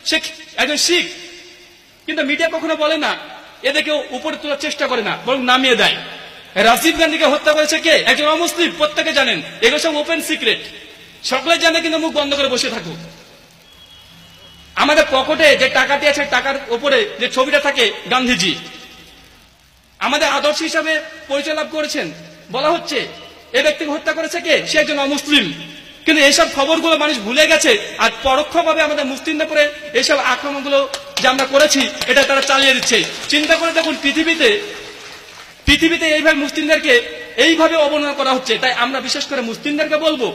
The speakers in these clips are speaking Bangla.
সে একজন শিখ, কিন্তু মিডিয়া কখনো বলে না, এদেরকে উপরে তোলার চেষ্টা করে না, বরং নামিয়ে দেয়। রাজীব গান্ধীকে হত্যা করেছে কে? একজন অমুসলিম, প্রত্যেকে জানেন, এগুলো সব ওপেন সিক্রেট, সকলে জানে, কিন্তু মুখ বন্ধ করে বসে থাকুক। আমাদের পকেটে যে টাকাটি আছে, টাকার উপরে যে ছবিটা থাকে গান্ধীজি, আমাদের আদর্শ হিসাবে পরিচয় লাভ করেছেন। বলা হচ্ছে এ ব্যক্তিকে হত্যা করেছে কে? সে একজন অমুসলিম, কিন্তু এইসব খবরগুলো মানুষ ভুলে গেছে, আর পরোক্ষভাবে আমাদের মুসলিমদের করে এইসব আক্রমণগুলো যে আমরা করেছি এটা তারা চালিয়ে দিচ্ছে। চিন্তা করে দেখুন, পৃথিবীতে এইভাবে মুসলিমদেরকে এইভাবে অবমাননা করা হচ্ছে। তাই আমরা বিশেষ করে মুসলিমদেরকে বলবো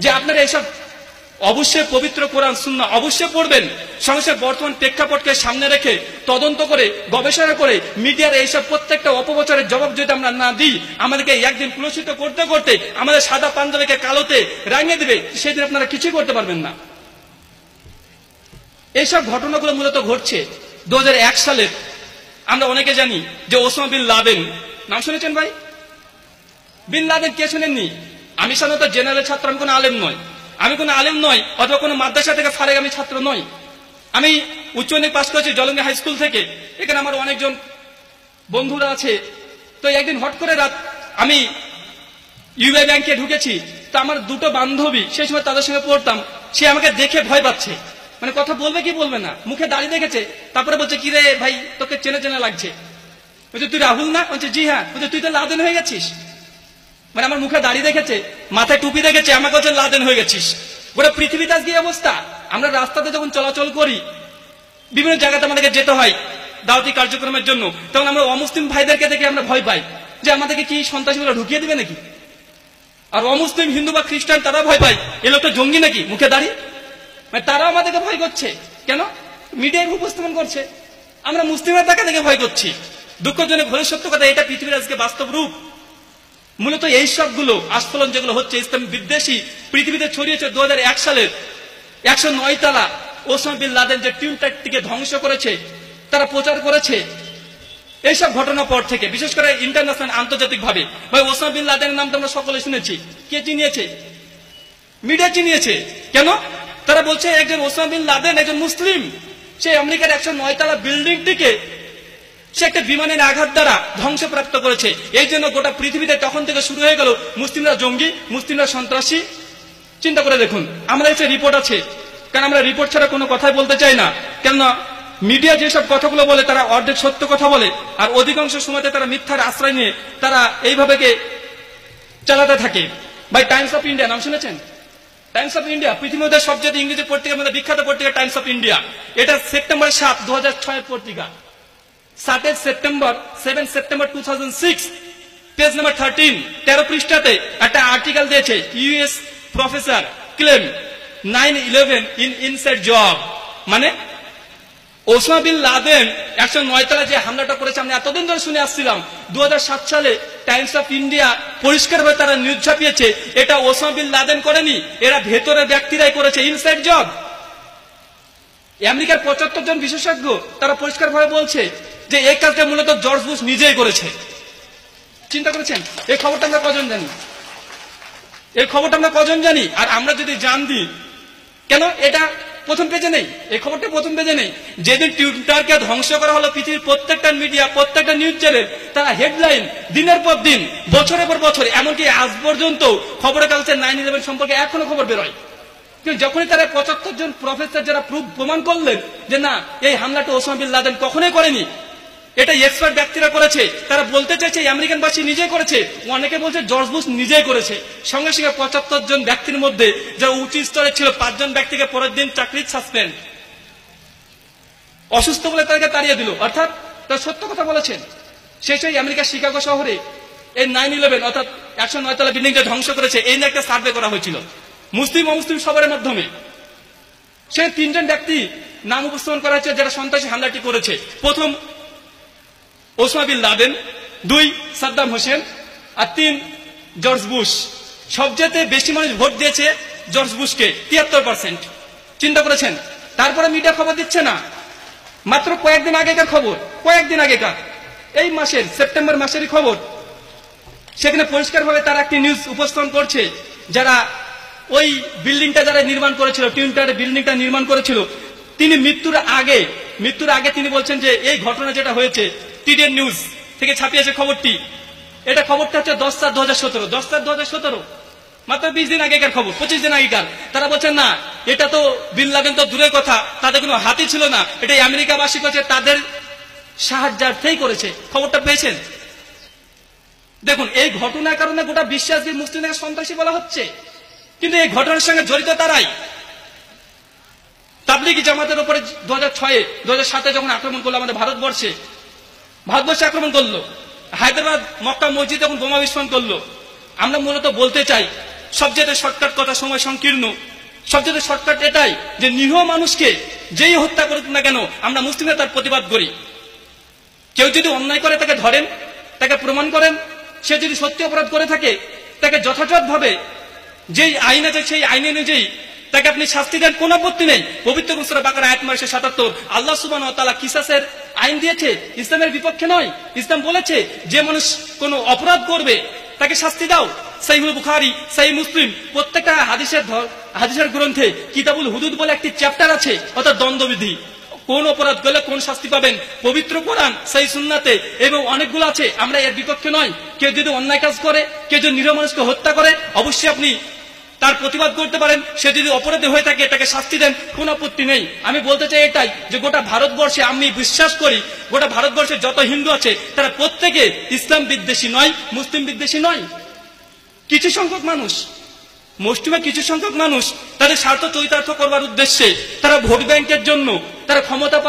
যে আপনারা এইসব অবশ্যই পবিত্র কোরআন সুন্নাহ অবশ্যই পড়বেন, সঙ্গে বর্তমান প্রেক্ষাপটকে সামনে রেখে তদন্ত করে গবেষণা করে মিডিয়ার এইসব প্রত্যেকটা অপপ্রচারের জবাব যদি আমরা না দিই, আমাদেরকে একদিন কুলসিত করতে করতে আমাদের সাদা পাঞ্জাবিকে কালোতে রাঙিয়ে দিবে, সেদিন আপনারা কিছুই করতে পারবেন না। এইসব ঘটনাগুলো মূলত ঘটছে 2001 সালের। আমরা অনেকে জানি যে ওসামা বিন লাদেন, নাম শুনেছেন ভাই? বিন লাদেন কে শুনেননি? আমি সাধারণত জেনারেল ছাত্র, আমি কোনো আলেম নয়, অথবা কোনো মাদ্রাসা থেকে ফারেগ আমি ছাত্র নই। আমি উচ্চ মাধ্যমিক পাস করেছি জলঙ্গি হাই স্কুল থেকে। এখানে আমার অনেকজন বন্ধুরা আছে। তো একদিন হট করে রাত আমি ইউআই ব্যাংকে ঢুকেছি। তো আমার দুটো বান্ধবী, সেই সময় তাদের সঙ্গে পড়তাম, সে আমাকে দেখে ভয় পাচ্ছে, মানে কথা বলবে কি বলবে না, মুখে দাঁড়িয়ে দেখেছে। তারপরে বলছে, কি রে ভাই, তোকে চেনা চেনা লাগছে। বলছে তুই রাহুল না? বলছে জি হ্যাঁ। বলছে তুই তো লাদেন হয়ে গেছিস। মানে আমার মুখে দাঁড়িয়ে দেখেছে, মাথায় টুপি দেখেছে, আমাকে বলছে লাদেন হয়ে গেছিস। গোটা পৃথিবীতে আজকে অবস্থা। আমরা রাস্তাতে যখন চলাচল করি, বিভিন্ন জায়গাতে আমাদেরকে যেতে হয় দাওয়াতি কার্যক্রমের জন্য, তখন আমরা অমুসলিম ভাইদেরকে দেখে আমরা ভয় পাই যে আমাদেরকে কি সন্ত্রাসীগুলো ঢুকিয়ে দিবে নাকি। আর অমুসলিম হিন্দু বা খ্রিস্টান তারা ভয় পায়, এ লোকটা জঙ্গি নাকি মুখে দাঁড়িয়ে, মানে তারা আমাদেরকে ভয় করছে। কেন? মিডিয়ায় উপস্থাপন করছে, আমরা মুসলিমের টাকা দেখে ভয় করছি। দুঃখজনক হলে সত্য কথা, এটা পৃথিবীর আজকে বাস্তব রূপ। মূলত এই সবগুলো আস্ফলন যেগুলো হচ্ছে ইসলাম বিদ্বেষী পৃথিবীতে ছড়িয়েছে 2001 সালের 109 তালা ওসামা বিন লাদেন যে টিউনটাকে ধ্বংস করেছে, তারা প্রচার করেছে। এইসব ঘটনার পর থেকে বিশেষ করে ইন্টারন্যাশনাল আন্তর্জাতিক ভাবে ভাই ওসামা বিন লাদেনের নাম তো আমরা সকলে শুনেছি। কে চিনিয়েছে? মিডিয়া চিনিয়েছে। কেন? তারা বলছে একজন ওসামা বিন লাদেন একজন মুসলিম, সে আমেরিকার 109 তালা বিল্ডিংটিকে সে একটা বিমানের আঘাত দ্বারা ধ্বংসপ্রাপ্ত করেছে। এই জন্য গোটা পৃথিবীতে তখন থেকে শুরু হয়ে গেল মুসলিমরা জঙ্গি, মুসলিমরা সন্ত্রাসী। চিন্তা করে দেখুন, আমরা এসে রিপোর্ট আছে, কারণ আমরা রিপোর্ট ছাড়া কোনো কথাই বলতে চাই না। কেননা মিডিয়া যেসব কথাগুলো বলে তারা অর্ধেক সত্য কথা বলে, আর অধিকাংশ সময়তে তারা মিথ্যার আশ্রয় নিয়ে তারা এইভাবে চালাতে থাকে। ভাই টাইমস অফ ইন্ডিয়া নাম শুনেছেন? টাইমস অফ ইন্ডিয়া পৃথিবীর মধ্যে সবচেয়ে ইংরেজি পত্রিকার মধ্যে বিখ্যাত পত্রিকা টাইমস অফ ইন্ডিয়া। এটা সেপ্টেম্বর 7, 2006 পত্রিকা। 7 সেপ্টেম্বর 2006, পেজ নাম্বার 13 পৃষ্ঠাতে একটা আর্টিকেল দিয়েছে, US professor claim 9/11 in inside job. মানে ওসামা বিন লাদেন 109 তলা যে হামলাটা করেছে আমরা এতদিন ধরে শুনে আসছিলাম, 2007 সালে টাইমস অফ ইন্ডিয়া পরিষ্কারভাবে তারা নিউজ ছাপিয়েছে এটা ওসামা বিন লাদেন করেনি, এরা ভেতরের ব্যক্তিরাই করেছে, ইনসাইড জব। আমেরিকার 75 জন বিশেষজ্ঞ তারা পরিষ্কারভাবে বলছে যে এই কাজটা মূলত জর্জ বুশ নিজেই করেছে। চিন্তা করেছেন এই খবরটা আমরা কজন জানি? এই খবরটা আমরা কজন জানি? আর আমরা যদি জানি, কেন এটা প্রথম পেজে নেই? এই খবরটা প্রথম পেজে নেই। যেদিন টুইটারকে ধ্বংস করা হলো, পৃথিবীর প্রত্যেকটা মিডিয়া, প্রত্যেকটা নিউজ চ্যানেল তারা হেডলাইন দিনের পর দিন, বছরের পর বছর, এমনকি আজ পর্যন্ত খবরের কাগজে 9/11 সম্পর্কে এখনো খবর বেরোয়। কিন্তু যখনই তারা 75 জন প্রফেসর যারা প্রমাণ করলেন যে না, এই হামলাটা ওসামা বিন লাদেন কখনোই করেনি, এটা এক্সপার্ট ব্যক্তিরা করেছে, তারা বলতে চাইছে আমেরিকানবাসী নিজেই করেছে, অনেকে বলছে জর্জ বুশ নিজেই করেছে। সঙ্গে সঙ্গে 75 জন ব্যক্তির মধ্যে যারা উচ্চ স্তরে ছিল 5 জন ব্যক্তিকে পরের দিন চাকরির সাসপেন্ড, অসুস্থ বলে তাদেরকে তাড়িয়ে দিল। অর্থাৎ তারা সত্য কথা বলেছেন। সেই আমেরিকার শিকাগো শহরে এই 9/11 অর্থাৎ 109 তলা বিল্ডিংটা ধ্বংস করেছে, এই নিয়ে একটা সার্ভে করা হয়েছিল মুসলিম অমুসলিম সবার মাধ্যমে। সে 3 জন ব্যক্তি নাম উপস্থাপন করা হয়েছে যারা সন্ত্রাসী হামলাটি করেছে। প্রথম Osama bin Laden, 2 Saddam Hussein, আর 3 জর্জ বুশ। সবচেয়ে বেশি মানুষ ভোট দিয়েছে জর্জ বুশকে, 73%। চিন্তা করেছেন? তারপরে মিডিয়া খবর দিচ্ছে না, মাত্র কয়েকদিন আগেকার খবর, কয়েকদিন আগেকার এই মাসের সেপ্টেম্বর মাসেরই খবর। সেখানে পরিষ্কারভাবে তারা একটি নিউজ উপস্থাপন করছে, যারা ওই বিল্ডিংটা যারা নির্মাণ করেছিল, টুইন টাওয়ারের বিল্ডিংটা নির্মাণ করেছিল, তিনি মৃত্যুর আগে তিনি বলছেন যে এই ঘটনা যেটা হয়েছে, টিডিএন নিউজ থেকে ছাপিয়েছে খবরটি, এটা খবরটা হচ্ছে 10/4/2017, 10/4/2017, মাত্র 20 দিন আগেকার খবর, 25 দিন আগেকার। তারা বলছেন না, এটা তো বিন লাদেন তো দূরের কথা, তাদের কোনো হাতি ছিল না, এটা আমেরিকাবাসী করেছে, তাদের সাহায্যার্থেই করেছে। খবরটা পেয়েছেন? দেখুন, এই ঘটনার কারণে গোটা বিশ্বাসী মুসলিমদের সন্ত্রাসী বলা হচ্ছে, কিন্তু এই ঘটনার সঙ্গে জড়িত তারাই। তাবলিগি জামাতের উপরে 2006 2007 যখন আক্রমণ করলো আমাদের ভারতবর্ষে আক্রমণ করলো, হায়দ্রাবাদ মক্কা মসজিদ যখন বোমা বিস্ফোরণ করলো, আমরা মূলত বলতে চাই সবচেয়ে শর্টকাট কথা, সময় সংকীর্ণ, সবচেয়ে শর্টকাট এটাই যে নিরীহ মানুষকে যেই হত্যা করুক না কেন আমরা মুসলিমরা তার প্রতিবাদ করি। কেউ যদি অন্যায় করে তাকে ধরেন, তাকে প্রমাণ করেন, সে যদি সত্যি অপরাধ করে থাকে তাকে যথাযথভাবে যেই আইন আছে সেই আইন অনুযায়ী তাকে আপনি শাস্তি দেন, কোন আপত্তি নেই। পবিত্র সূরা বাকারা আয়াত নম্বর 177 আল্লাহ সুবহানাহু ওয়া তাআলা কিসাসের আইন দিয়েছে, ইসলামের বিপক্ষে নয়। ইসলাম বলেছে যে মানুষ কোন অপরাধ করবে তাকে শাস্তি দাও। সহিহুল বুখারী, সহিহ মুসলিম, প্রত্যেকটা হাদিসের গ্রন্থে কিতাবুল হুদুদ বলে একটি চ্যাপ্টার আছে, অর্থাৎ দ্বন্দ্ববিধি, কোন অপরাধ করলে কোন শাস্তি পাবেন। পবিত্র কোরআন, সহিহ সুন্নাতে এবং অনেকগুলো আছে। আমরা এর বিপক্ষে নয়। কেউ যদি অন্যায় কাজ করে, কেউ যদি নিরীহ মানুষকে হত্যা করে, অবশ্যই আপনি তার প্রতিবাদ করতে পারেন। সে যদি অপরাধী হয়ে থাকে তাকে শাস্তি দেন, কোন আপত্তি নেই। আমি বলতে চাই এটাই যে গোটা ভারতবর্ষে আমি বিশ্বাস করি গোটা ভারতবর্ষে যত হিন্দু আছে তারা প্রত্যেকে ইসলাম বিদ্বেষী নয়, মুসলিম বিদ্বেষী নয়। কিছু সংখ্যক মানুষ, মুসলিমে কিছু সংখ্যক মানুষ তাদের স্বার্থ চরিতার্থ করবার উদ্দেশ্যে, তারা ভোট ব্যাংকের জন্য, তারা ক্ষমতা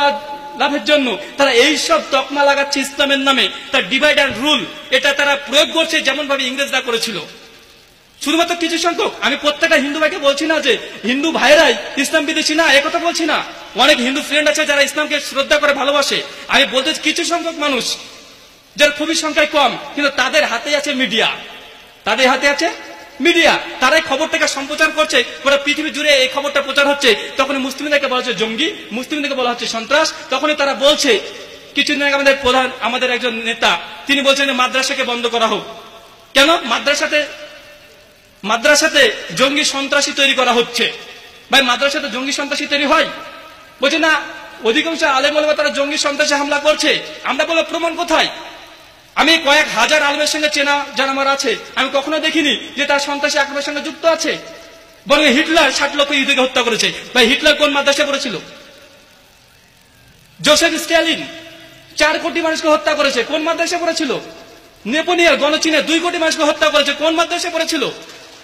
লাভের জন্য তারা এইসব তকমা লাগাচ্ছে ইসলামের নামে। তার ডিভাইড অ্যান্ড রুল এটা তারা প্রয়োগ করছে যেমন ভাবে ইংরেজরা করেছিল। শুধুমাত্র কিছু সংখ্যক, আমি প্রত্যেকটা হিন্দু ভাইকে বলছি না যে হিন্দু ভাইরাই ইসলাম বিদেশী না, একথা বলছি না। অনেক হিন্দু ফ্রেন্ড আছে যারা ইসলামকে শ্রদ্ধা করে ভালোবাসে। আমি বলতে কিছু সংখ্যক মানুষ যারা খুবই সংখ্যায় কম, কিন্তু তাদের হাতে আছে মিডিয়া, তাদের হাতে আছে মিডিয়া, তারাই খবরটাকে সম্প্রচার করছে, গোটা পৃথিবী জুড়ে এই খবরটা প্রচার হচ্ছে। তখন মুসলিমদেরকে বলা হচ্ছে জঙ্গি, মুসলিমদেরকে বলা হচ্ছে সন্ত্রাস। তখনই তারা বলছে, কিছুদিন আগে আমাদের একজন নেতা তিনি বলছেন যে মাদ্রাসাকে বন্ধ করা হোক। কেন? মাদ্রাসাতে জঙ্গি সন্ত্রাসী তৈরি করা হচ্ছে। ভাই, মাদ্রাসাতে জঙ্গি সন্ত্রাসী তৈরি হয়? বলছে না, অধিকাংশ আলেম ওলামা তারা জঙ্গি সন্ত্রাসী হামলা করছে। আমরা বলবো প্রমাণ কোথায়? আমি কয়েক হাজার আলেমের সঙ্গে চেনা যারা আমার আছে, আমি কখনো দেখিনি যে তার সন্ত্রাসী আক্রমণের সঙ্গে যুক্ত আছে। বরং হিটলার 60 লক্ষ ইহুদিকে হত্যা করেছে। ভাই, হিটলার কোন মাদ্রাসায় পড়েছিল? জোসেফ স্ট্যালিন 4 কোটি মানুষকে হত্যা করেছে, কোন মাদ্রাসায় পড়েছিল? নেপোলিয়ন গণচীনে 2 কোটি মানুষকে হত্যা করেছে, কোন মাদ্রাসায় পড়েছিল?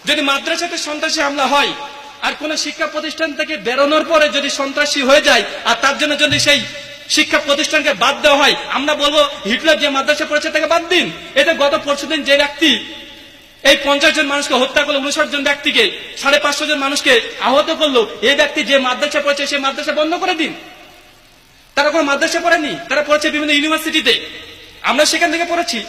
যদি মাদ্রাসাতে সন্ত্রাসী হামলা হয় আর কোন শিক্ষা প্রতিষ্ঠান থেকে বেরোনোর পরে যদি সন্ত্রাসী হয়ে যায় আর তার জন্য যদি সেই শিক্ষা প্রতিষ্ঠানকে বাদ দেওয়া হয়, আমরা বলবো হিটলার যে মাদ্রাসা পড়েছে তাকে বাদ দিন। এতে গত পরশুদিন যে ব্যক্তি এই 50 জন মানুষকে হত্যা করলো, 59 জন ব্যক্তিকে, 550 জন মানুষকে আহত করলো, এই ব্যক্তি যে মাদ্রাসা পড়েছে সেই মাদ্রাসা বন্ধ করে দিন। তারা কোনো মাদ্রাসা পড়েনি, তারা পড়েছে বিভিন্ন ইউনিভার্সিটিতে, আমরা সেখান থেকে পড়েছি।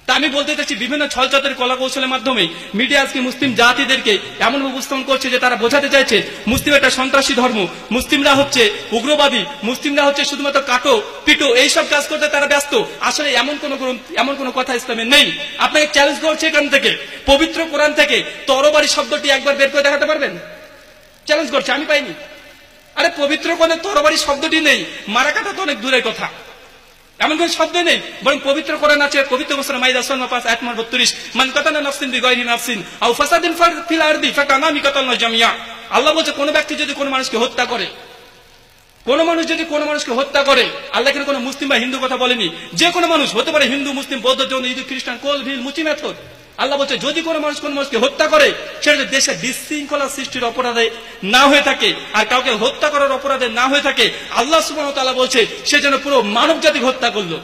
তা আমি বলতে চাচ্ছি, বিভিন্ন ছলচাতুরি কলা কৌশলের মাধ্যমে মিডিয়া আজকে মুসলিম জাতিদেরকে এমন উপস্থাপন করছে যে তারা বোঝাতে চাইছে মুসলিম একটা সন্ত্রাসী ধর্ম, মুসলিমরা হচ্ছে উগ্রবাদী, মুসলিমরা হচ্ছে শুধুমাত্র কাটো পিটো এইসব কাজ করতে তারা ব্যস্ত। আসলে এমন কোন কথা ইসলামে নেই। আপনাকে চ্যালেঞ্জ করছে এখান থেকে, পবিত্র কোরআন থেকে তরবারি শব্দটি একবার বের করে দেখাতে পারবেন? চ্যালেঞ্জ করছে, আমি পাইনি। আরে পবিত্র কোরআনে তরবারি শব্দটি নেই, মারা কাটা তো অনেক দূরের কথা, এমন কোন শব্দ নেই। বরং পবিত্র কোরআন আছে, পবিত্র সূরা মাইদা 5 আয়াত নম্বর 32, মান কাতালা নাফসিন বিগাইরি নাফসিন আও ফাসাদিন ফিল আরদি ফাকানা মিকাতালনা জামিয়া। আল্লাহ বলছে কোন ব্যক্তি যদি কোন মানুষকে হত্যা করে, কোন মানুষ যদি কোন মানুষকে হত্যা করে, আল্লাহ এখানে কোন মুসলিম বা হিন্দু কথা বলেনি, যে কোনো মানুষ হতে পারে, হিন্দু, মুসলিম, বৌদ্ধ, জৈন, ইহুদি, খ্রিস্টান, কোল, ভিল, মুচি, মেথর। আল্লাহ বলছে যদি কোনো মানুষ কোন মানুষকে হত্যা করে, সেটা দেশে বিশৃঙ্খলা সৃষ্টির অপরাধে না হয়ে থাকে আর কাউকে হত্যা করার অপরাধে না হয়ে থাকে, আল্লাহ সুবহানাহু ওয়া তাআলা বলছে সে যেন পুরো মানব জাতিকে হত্যা করলো।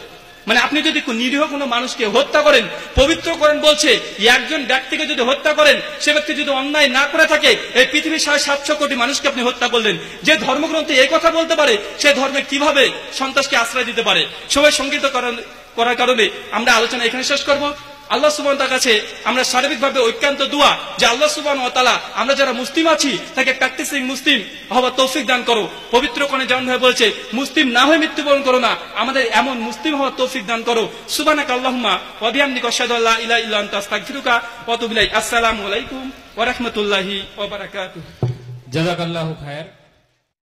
মানে আপনি যদি নিরীহ কোনো মানুষকে হত্যা করেন, পবিত্র কোরআন বলছে একজন ব্যক্তিকে যদি হত্যা করেন, সে ব্যক্তি যদি অন্যায় না করে থাকে, এই পৃথিবীর 750 কোটি মানুষকে আপনি হত্যা করলেন। যে ধর্মগ্রন্থে এই কথা বলতে পারে, সে ধর্মে কিভাবে সন্ত্রাসকে আশ্রয় দিতে পারে? সবাই সংগীত করার কারণে আমরা আলোচনা এখানে শেষ করব। আল্লাহ সুবহানাহু ওয়া তাআলার কাছে আমরা সার্বিকভাবে ঐক্যান্ত দোয়া যে আল্লাহ সুবহানাহু ওয়া তাআলা আমরা যারা মুসলিম আছি তাকে প্র্যাকটিসিং মুসলিম হওয়ার তৌফিক দান করো। পবিত্র কোরআনে যেমন ভাবে বলছে মুসলিম না হয়ে মৃত্যুবরণ করো না, আমাদের এমন মুসলিম হওয়ার তৌফিক দান করো। সুবহানাকা আল্লাহুম্মা ওয়া বিহামদিকা আশহাদু আল্লা ইলাহা ইল্লা আনতা আস্তাগফিরুকা ওয়া আতুবু ইলাইক। আসসালামু আলাইকুম ওয়া রাহমাতুল্লাহি ওয়া বারাকাতুহু। জাযাকাল্লাহু খায়ের।